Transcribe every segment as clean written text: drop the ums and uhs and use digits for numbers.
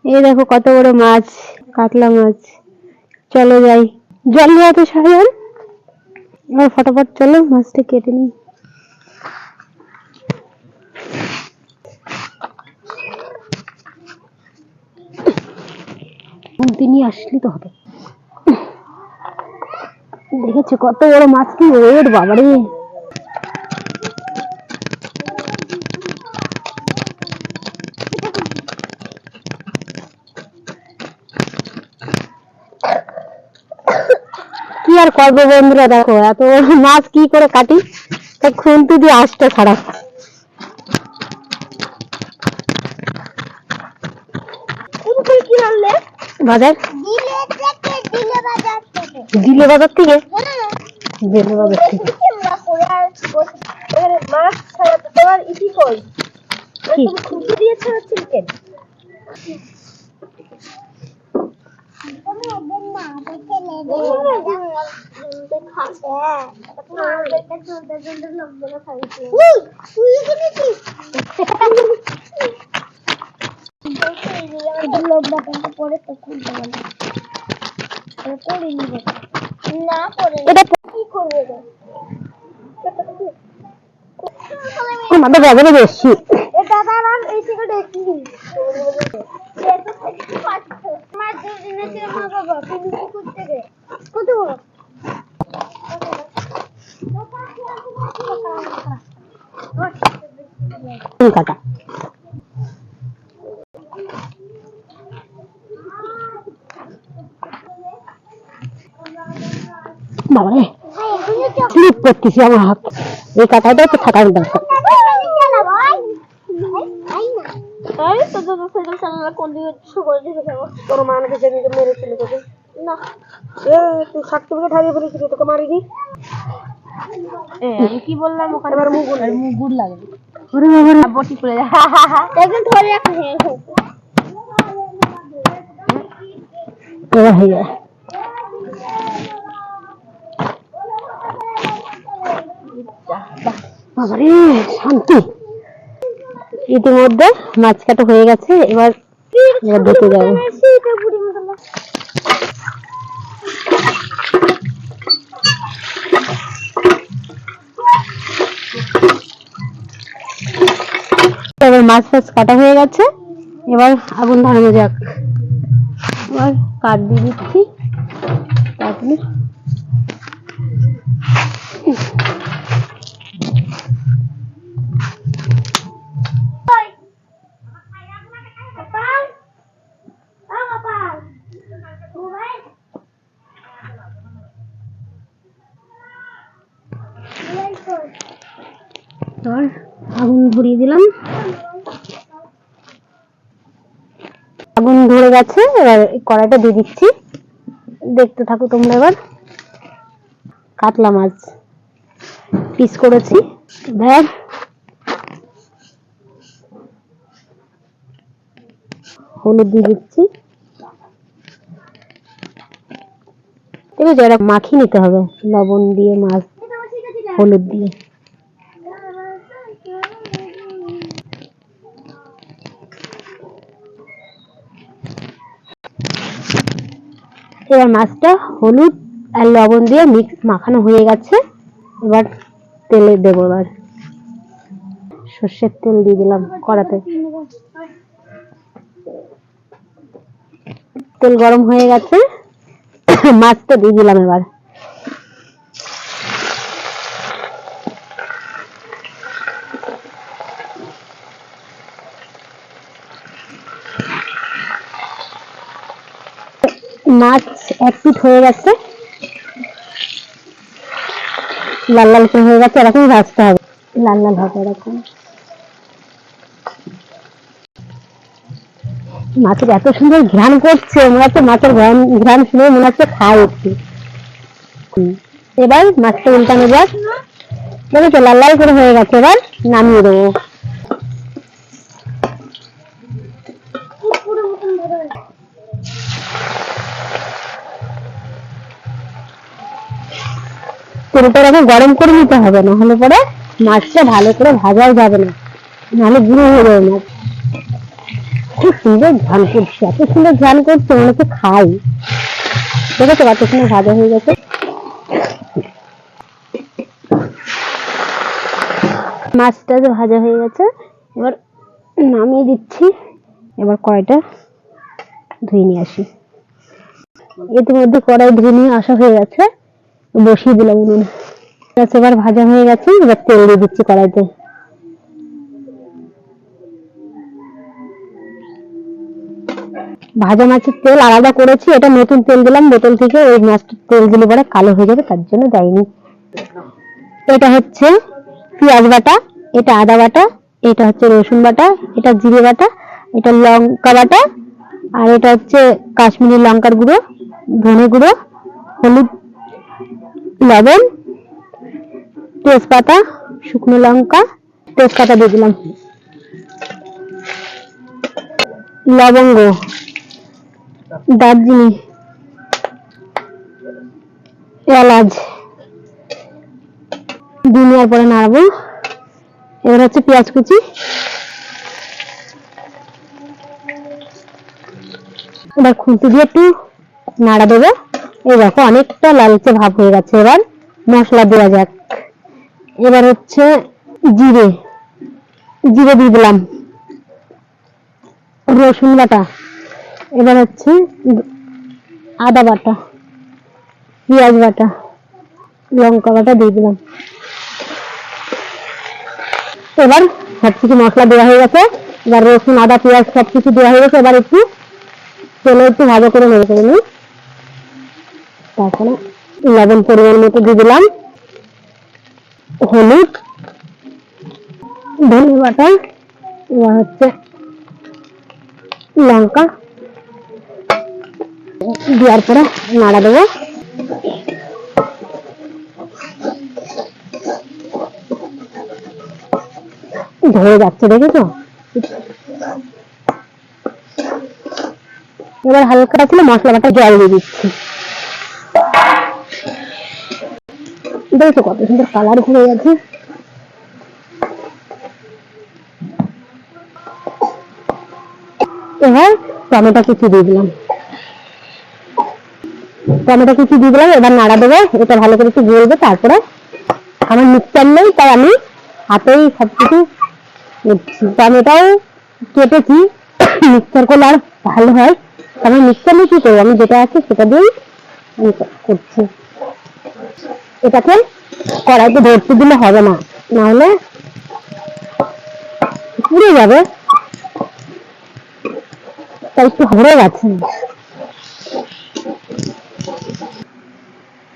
এই দেখো কত বড় মাছ, কাতলা মাছ। চলো যাই, জল নিয়ে তো সাজান, এবার ফটাফট চলো মাছটা কেটে নি। তিনি আসলি তো হবে। দেখেছো কত বড় মাছ, কি ওর বাবারে। কি আর করবো বন্ধুরা, দেখো এত মাছ কি করে কাটি, খুন্তি দিয়ে আঁশটা ছাড়া। বাজার দিলে বাজার থেকে দিলে বাজার থেকে মাছ ছাড়া তো তোমার ইতি কই, তুমি খুঁজে দিয়েছো চিকেন। আমাদের বাজারে বেশি কাটা। বাবারে স্লিপ করতেছি আমার হাত, এই কাটাটা তো থাকার দরকার। তোর মা আমাকে যেদিন মেরেছিল তোকে, না তুই সার্টিফিকেট হারিয়ে ফেলেছিলি, তোকে মারিনি। আমি কি বললাম ওখানে, আমার মুখ গুড় লাগে, ওরে বাবা বটি পড়ে যায়। একদম ধরে রাখ, এবার হয়ে যায়। বাবারে শান্তি। ইতিমধ্যে মাছ কাটা হয়ে গেছে, এবার ধুতে যাবো। এবার মাছ ফাছ কাটা হয়ে গেছে, এবার আগুন ধরানো যাক। এবার কাঠ দিয়ে দিচ্ছি, তারপরে আগুন ধরিয়ে দিলাম। আগুন ধরে গেছে, এবার কড়াইটা দিয়ে দিচ্ছি, দেখতে থাকো তোমরা। এবার কাতলা মাছ পিস করেছি, এবার হলুদ দিয়ে দিচ্ছি। এবার মাখিয়ে নিতে হবে লবণ দিয়ে, মাছ হলুদ দিয়ে। এবার মাছটা হলুদ আর লবণ দিয়ে মিক্স মাখানো হয়ে গেছে, এবার তেলে দেবো। এবার সর্ষের তেল দিয়ে দিলাম কড়াতে, তেল গরম হয়ে গেছে, মাছটা দিয়ে দিলাম। এবার মাছ এক পিঠ হয়ে গেছে, লাল লাল করে হয়ে গেছে, এরকম ভাজতে হবে, লাল লাল হবে এরকম। মাছের এত সুন্দর ঘ্রাণ করছে, মনে হচ্ছে মাছের ঘ্রাণ শুনে মনে হচ্ছে খাই একটু। এবার মাছটা উল্টানো যাক, দেখেছো লাল লাল করে হয়ে গেছে, এবার নামিয়ে দেবো। তেলটা এরকম গরম করে নিতে হবে, না হলে পরে মাছটা ভালো করে ভাজাও যাবে না, নাহলে গুঁড়ো হয়ে যাবে মাছ। খুব সুন্দর ঝাল করছে, এত সুন্দর ঝাল করছে মনে হচ্ছে খাই। দেখেছো কত সুন্দর ভাজা হয়ে গেছে। মাছটা যে ভাজা হয়ে গেছে, এবার নামিয়ে দিচ্ছি। এবার কড়াইটা ধুয়ে নিয়ে আসি। ইতিমধ্যে কড়াই ধুয়ে নিয়ে আসা হয়ে গেছে, বসিয়ে দিলাম উনুনে। এবার ভাজা হয়ে গেছে, এবার তেল দিয়ে দিচ্ছি কড়াইতে। ভাজা মাছের তেল আলাদা করেছি, এটা নতুন তেল দিলাম বোতল থেকে। ওই মাছটার তেল দিলে পরে কালো হয়ে যাবে, তার জন্য দেয়নি। এটা হচ্ছে পেঁয়াজ বাটা, এটা আদা বাটা, এটা হচ্ছে রসুন বাটা, এটা জিরে বাটা, এটা লঙ্কা বাটা, আর এটা হচ্ছে কাশ্মীরি লঙ্কার গুঁড়ো, ধনে গুঁড়ো, হলুদ, লবণ, তেজপাতা, শুকনো লঙ্কা, তেজপাতা দিয়ে দিলাম, লবঙ্গ, দারচিনি, এলাচ দিয়ে নেওয়ার পরে নাড়াবো। এবার হচ্ছে পেঁয়াজ কুচি, এবার খুন্তি দিয়ে একটু নাড়া দেবো। এই দেখো অনেকটা লালচে ভাব হয়ে গেছে। এবার মশলা দেওয়া যাক। এবার হচ্ছে জিরে, জিরে দিয়ে দিলাম, রসুন বাটা, এবার হচ্ছে আদা বাটা, পেঁয়াজ বাটা, লঙ্কা বাটা দিয়ে দিলাম। এবার সবকিছু মশলা দেওয়া হয়ে গেছে, এবার রসুন আদা পেঁয়াজ সবকিছু দেওয়া হয়ে গেছে। এবার একটু তেলে একটু ভাজা করে নেড়ে করে নিই। তারপরে লবণ পরিমাণ মতো দিয়ে দিলাম, হলুদ, ধনে বাটা, এবার হচ্ছে লঙ্কা দেওয়ার পরে নাড়া দেবো। ধরে যাচ্ছে, দেখেছো? এবার হালকা ছিল মশলা বাটা জল দিয়ে দিচ্ছি। দেখো কত সুন্দর কালার ঘুরে গেছে। এবার টমেটো কুচি দিয়ে দিলাম, টমেটো কুচি দিয়ে দিলাম। এবার নাড়া দেবো, এটা ভালো করে একটু গলবে। তারপরে আমার মিক্সচার নেই, তাই আমি হাতেই সবকিছু টমেটোও কেটেছি। মিক্সচার করলে আর ভালো হয়, আমার মিক্সচার নিয়ে কি করবো, আমি যেটা আছে সেটা দিয়েই আমি করছি। এটাকে কড়াইতে ধরতে দিলে হবে না, নাহলে পুড়ে যাবে, তাই একটু ধরে গেছে।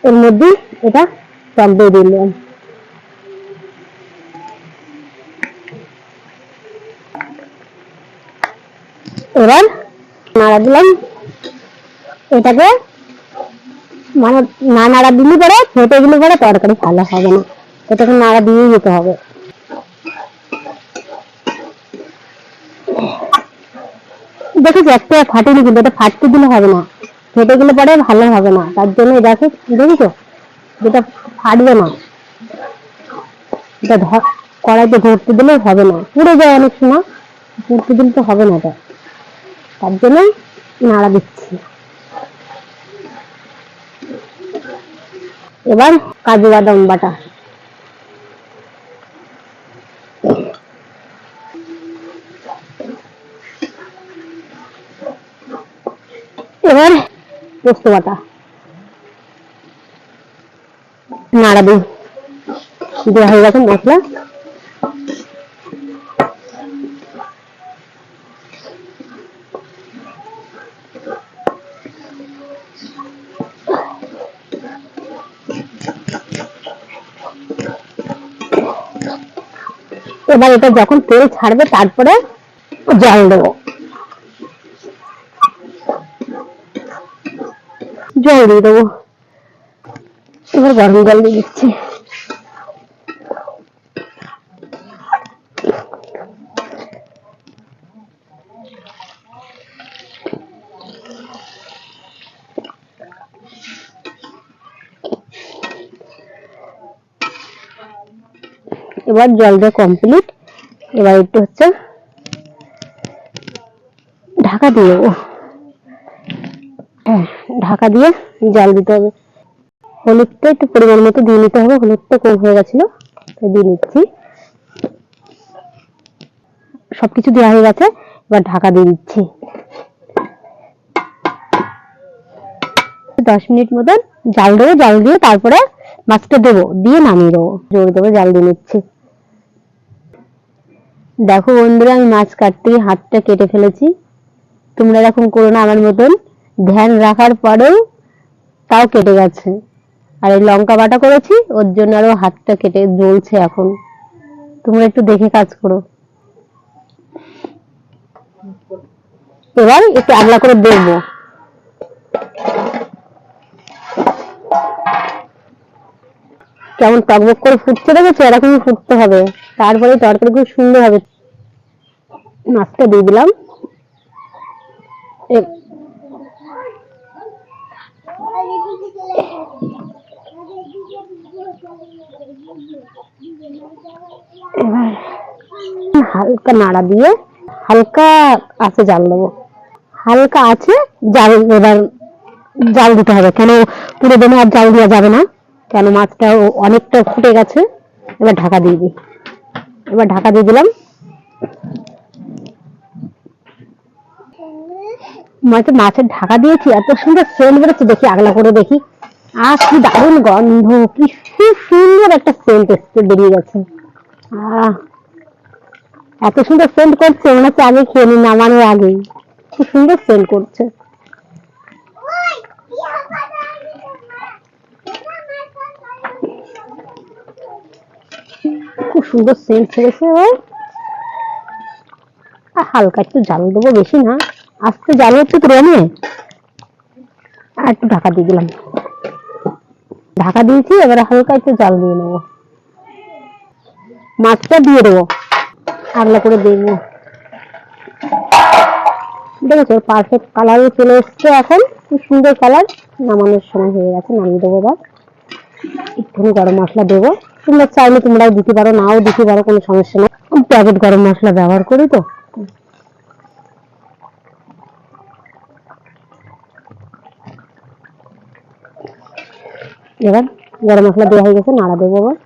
এর মধ্যে এটা টক দই দিয়ে দিলাম। এবার নাড়া দিলাম। এটাকে মানে না নাড়া দিলে পরে ফেটে গেলে পরে তরকারি ভালো হবে না, এটাকে নাড়া দিয়ে যেতে হবে। দেখেছি একটা ফাটেনি, কিন্তু এটা ফাটতে দিলে হবে না, ফেটে গেলে পরে ভালো হবে না। তার জন্য দেখো, দেখেছো যেটা ফাটবে না, এটা কড়াইতে ধরতে দিলে হবে না, পুড়ে যায় অনেক সময়, পুড়তে দিলে তো হবে না এটা, তার জন্য নাড়া দিচ্ছি। এবার কাজু বাদাম বাটা, এবার পোস্ত বাটা নাড়া দিই। দেওয়া হয়ে গেছে মশলা। এবার এটা যখন তেল ছাড়বে তারপরে জল দেবো, জল দিয়ে দেবো। এবার গরম জল দিয়ে দিচ্ছি। এবার জল দেওয়া কমপ্লিট। এবার একটু হচ্ছে ঢাকা দিয়ে দেবো। ঢাকা দিয়ে জাল দিতে হবে। হলুদটা একটু পরিমাণ মতো দিয়ে নিতে হবে, হলুদটা কম হয়ে গেছিল, দিয়ে নিচ্ছি। সবকিছু দেওয়া হয়ে গেছে, এবার ঢাকা দিয়ে দিচ্ছি। 10 মিনিট মতন জাল দেবো, জাল দিয়ে তারপরে মাছটা দেবো, দিয়ে নামিয়ে দেবো। জোর দেবো, জাল দিয়ে নিচ্ছি। দেখো বন্ধুরা, আমি মাছ কাটতে গিয়ে হাতটা কেটে ফেলেছি। তোমরা এরকম করো না আমার মতন, ধ্যান রাখার পরেও তাও কেটে গেছে। আর এই লঙ্কা বাটা করেছি, ওর জন্য আরো হাতটা কেটে জ্বলছে এখন। তোমরা একটু দেখে কাজ করো। এবার একটু আগলা করে দেখবো, কেমন টকবক করে ফুটছে, দেখেছো? এরকমই ফুটতে হবে, তারপরে তরকারি খুব সুন্দর হবে। মাছটা দিয়ে দিলাম। এবার হালকা নাড়া দিয়ে হালকা আছে জাল দেবো, হালকা আছে জাল। এবার জাল দিতে হবে, কেন পুরো দমে আর জাল দেওয়া যাবে না, কেন মাছটা অনেকটা ফুটে গেছে। এবার ঢাকা দিয়ে দিই। এবার ঢাকা দিয়ে দিলাম। মাছের ঢাকা দিয়েছি, এত সুন্দর সেন্ট বেরোচ্ছে, দেখি আগলা করে দেখি। কি দারুণ গন্ধ, কি সুন্দর একটা সেন্ট এসছে, বেরিয়ে গেছে। এত সুন্দর সেন্ট করছে, মনে হচ্ছে আগে খেয়ে নি, নামানোর আগেই। খুব সুন্দর সেন্ট করছে। খুব সুন্দর সেন্ট ছেড়েছে। হালকা একটু জাল দেবো, বেশি না, আস্তে জাল হচ্ছে তো রমে। আর একটু ঢাকা দিয়ে দিলাম। ঢাকা দিয়েছি, এবার হালকা একটু জাল দিয়ে নেবো। মাছটা দিয়ে দেবো, আগলা করে দেখবো। দেখেছো পারফেক্ট কালারও চলে এসছে, এখন খুব সুন্দর কালার। নামানোর সময় হয়ে গেছে, নামিয়ে দেবো। এবার একটুখানি গরম মশলা দেবো, তোমরা চাইলে তোমরাও দিতে পারো, নাও দিতে পারো, কোনো সমস্যা নেই। প্যাকেট গরম মশলা ব্যবহার করি তো। এবার গরম মশলা দেওয়া হয়ে গেছে, নাড়া দেবো। আবার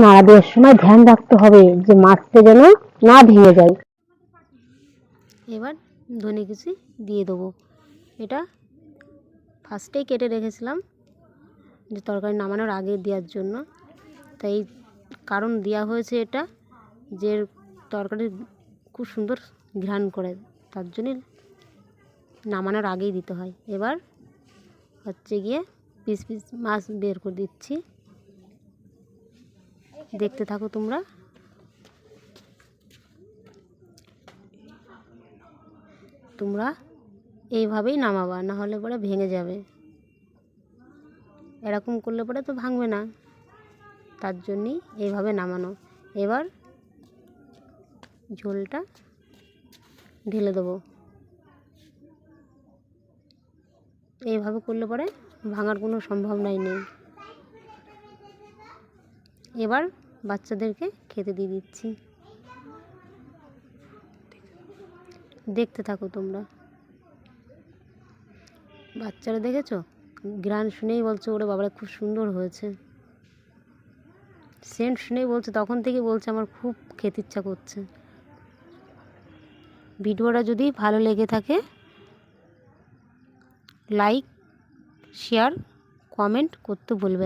নাড়া দেওয়ার সময় ধ্যান রাখতে হবে যে মাছটা যেন না ভেঙে যায়। এবার ধনে কুচি দিয়ে দেবো। এটা ফার্স্টেই কেটে রেখেছিলাম যে তরকারি নামানোর আগে দেওয়ার জন্য, তাই কারণ দেওয়া হয়েছে এটা, যে তরকারি খুব সুন্দর ঘ্রাণ করে, তার জন্য নামানোর আগেই দিতে হয়। এবার হচ্ছে গিয়ে পিস পিস মাছ বের করে দিচ্ছি, দেখতে থাকো তোমরা। তোমরা এইভাবেই নামাবা, না হলে পরে ভেঙে যাবে। এরকম করলে পরে তো ভাঙবে না, তার জন্যই এইভাবে নামানো। এবার ঝোলটা ঢেলে দেবো। এইভাবে করলে পরে ভাঙার কোনো সম্ভাবনাই নেই। এবার বাচ্চাদেরকে খেতে দিয়ে দিচ্ছি, দেখতে থাকো তোমরা। বাচ্চারা দেখেছো, ঘ্রাণ শুনেই বলছে ওরে বাবারে খুব সুন্দর হয়েছে। সেন্ট শুনেই বলছে, তখন থেকে বলছে আমার খুব খেতে ইচ্ছা করছে। ভিডিওটা যদি ভালো লেগে থাকে, লাইক, শেয়ার, কমেন্ট করতে ভুলবেন না।